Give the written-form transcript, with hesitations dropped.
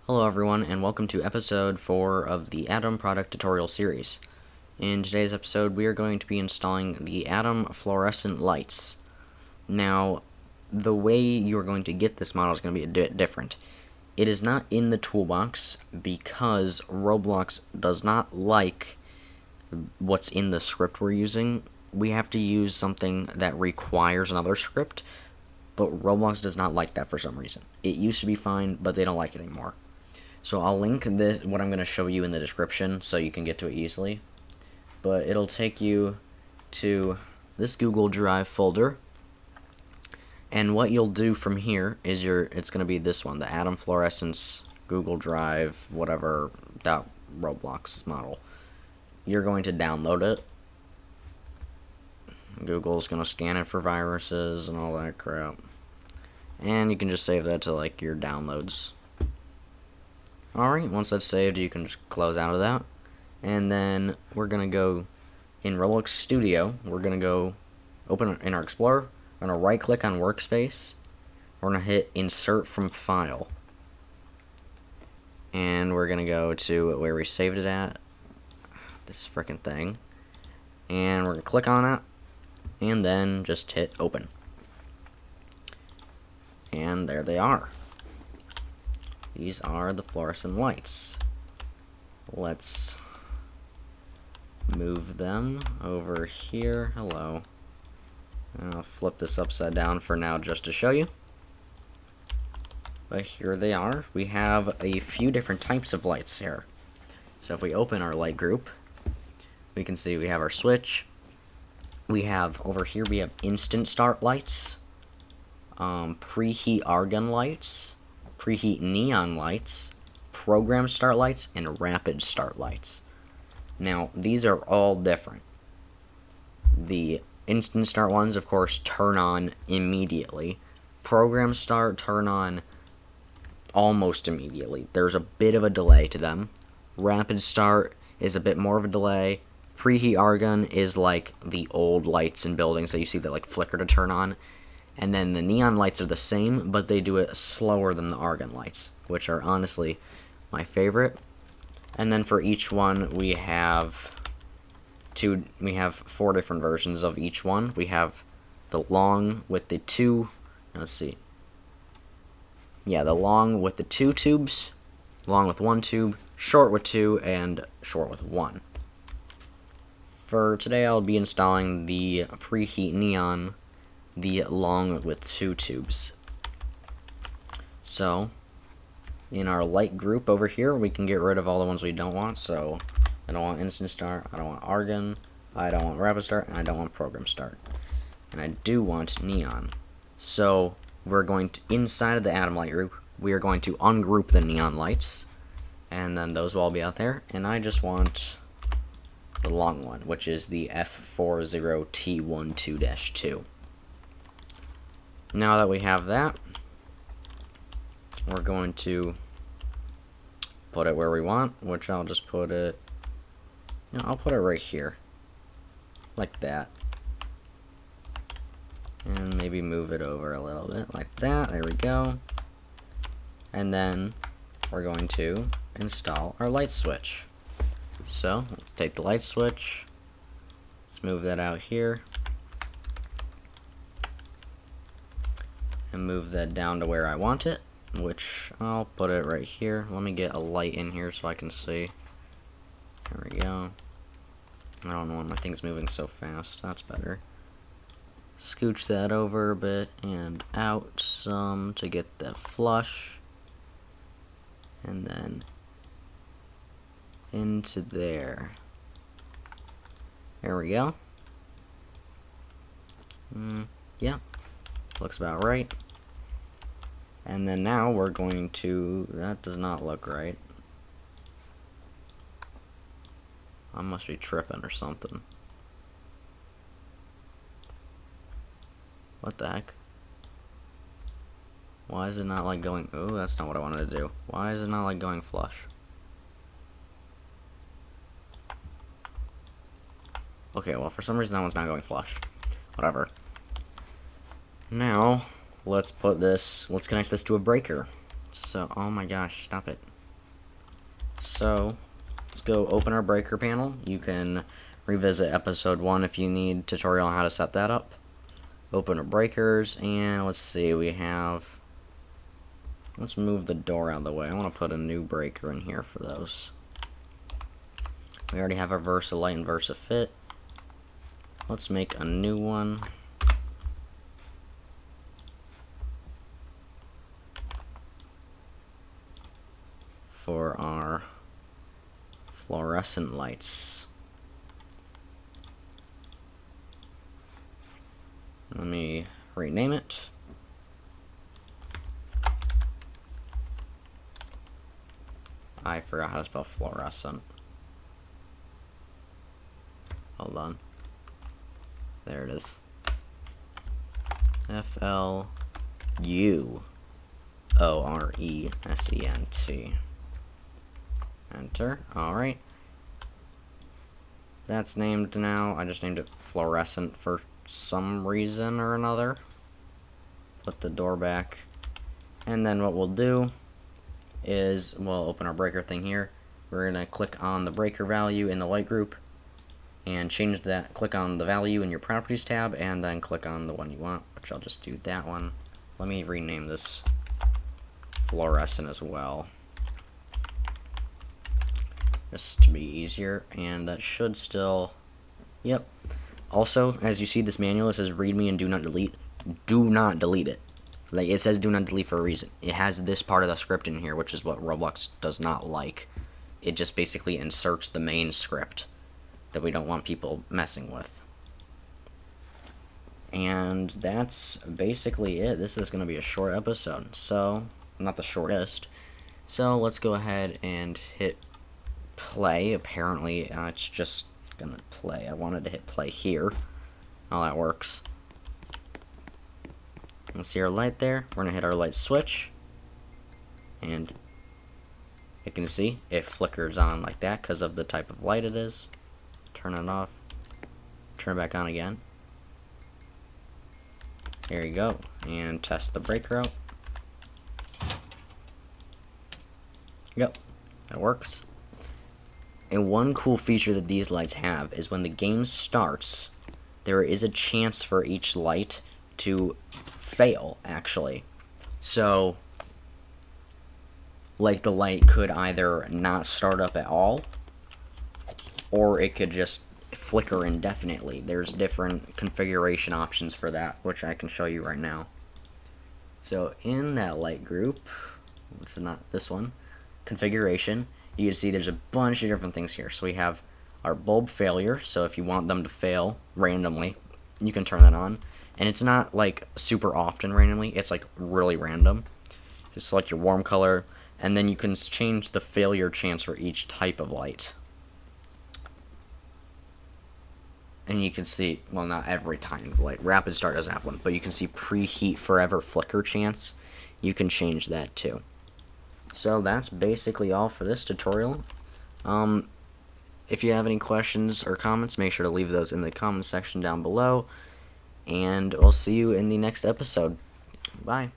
Hello everyone, and welcome to episode 4 of the Atom product tutorial series. In today's episode, we are going to be installing the Atom fluorescent lights. Now, the way you're going to get this model is going to be a bit different. It is not in the toolbox because Roblox does not like what's in the script we're using. We have to use something that requires another script, but Roblox does not like that for some reason. It used to be fine, but they don't like it anymore. So I'll link this, what I'm going to show you, in the description so you can get to it easily. But it'll take you to this Google Drive folder. And what you'll do from here is it's going to be this one, the Atom Fluorescents Google Drive, whatever, .roblox model. You're going to download it. Google's going to scan it for viruses and all that crap. And you can just save that to like your downloads. Alright, once that's saved, you can just close out of that. And then we're going to go in Roblox Studio. We're going to go open in our Explorer. We're going to right click on Workspace. We're going to hit Insert from File. And we're going to go to where we saved it at. This frickin' thing. And we're going to click on it. And then just hit Open. And there they are. These are the fluorescent lights. Let's move them over here. Hello. I'll flip this upside down for now just to show you. But here they are. We have a few different types of lights here. So if we open our light group, we can see we have our switch. We have, over here, we have instant start lights, preheat argon lights, preheat neon lights, program start lights, and rapid start lights. Now, these are all different. The instant start ones, of course, turn on immediately. Program start turn on almost immediately. There's a bit of a delay to them. Rapid start is a bit more of a delay. Preheat argon is like the old lights in buildings that you see that like flicker to turn on. And then the neon lights are the same, but they do it slower than the argon lights, which are honestly my favorite. And then for each one, we have 4 different versions of each one. We have the long with the two, let's see. Yeah, the long with the 2 tubes, long with 1 tube, short with 2, and short with 1. For today, I'll be installing the preheat neon, the long with 2 tubes. So, in our light group over here, we can get rid of all the ones we don't want. So, I don't want instant start, I don't want argon, I don't want rapid start, and I don't want program start. And I do want neon. So, we're going to, inside of the Atom light group, we are going to ungroup the neon lights, and then those will all be out there. And I just want the long one, which is the F40T12-2. Now that we have that, we're going to put it where we want, which I'll just put it, I'll put it right here, like that. And maybe move it over a little bit, like that, there we go. And then we're going to install our light switch. So, let's take the light switch, let's move that out here, and move that down to where I want it, which I'll put it right here. Let me get a light in here so I can see. There we go. I don't know why my thing's moving so fast. That's better. Scooch that over a bit and out some to get that flush. And then into there. There we go. Yeah. Looks about right. And then now we're going to, that does not look right. I must be tripping or something. What the heck? Why is it not like going, oh, that's not what I wanted to do. Why is it not like going flush? Okay, well, for some reason that one's not going flush. Whatever. Now, let's connect this to a breaker. So, oh my gosh, stop it. So let's go open our breaker panel. You can revisit episode 1 if you need tutorial on how to set that up. Open our breakers, and let's see, let's move the door out of the way. I want to put a new breaker in here for those. We already have our Versa light and Versa fit. Let's make a new one. For our fluorescent lights. Let me rename it. I forgot how to spell fluorescent. Hold on. There it is. Fluorescent. Enter. Alright. That's named now. I just named it Fluorescent for some reason or another. Put the door back. And then what we'll do is we'll open our breaker thing here. We're going to click on the breaker value in the light group and change that. Click on the value in your properties tab and then click on the one you want, which I'll just do that one. Let me rename this Fluorescent as well, just to be easier, and that should still, yep. Also, as you see, this manual, it says read me and do not delete. Do not delete it. Like, it says do not delete for a reason. It has this part of the script in here, which is what Roblox does not like. It just basically inserts the main script that we don't want people messing with. And that's basically it. This is going to be a short episode, so, not the shortest. So, let's go ahead and hit play. Apparently, it's just going to play. I wanted to hit play here. Oh, that works. Let's see our light there. We're going to hit our light switch. And you can see it flickers on like that because of the type of light it is. Turn it off. Turn it back on again. There you go. And test the breaker out. Yep, that works. And one cool feature that these lights have is when the game starts, there is a chance for each light to fail, actually. So, like, the light could either not start up at all, or it could just flicker indefinitely. There's different configuration options for that, which I can show you right now. So, in that light group, which is not this one, configuration, you can see there's a bunch of different things here. So we have our bulb failure, so if you want them to fail randomly, you can turn that on. And it's not like super often randomly, it's like really random. Just select your warm color, and then you can change the failure chance for each type of light. And you can see, well, not every time, like rapid start doesn't have one, but you can see preheat forever flicker chance. You can change that too. So that's basically all for this tutorial. If you have any questions or comments, make sure to leave those in the comment section down below. And I'll see you in the next episode. Bye.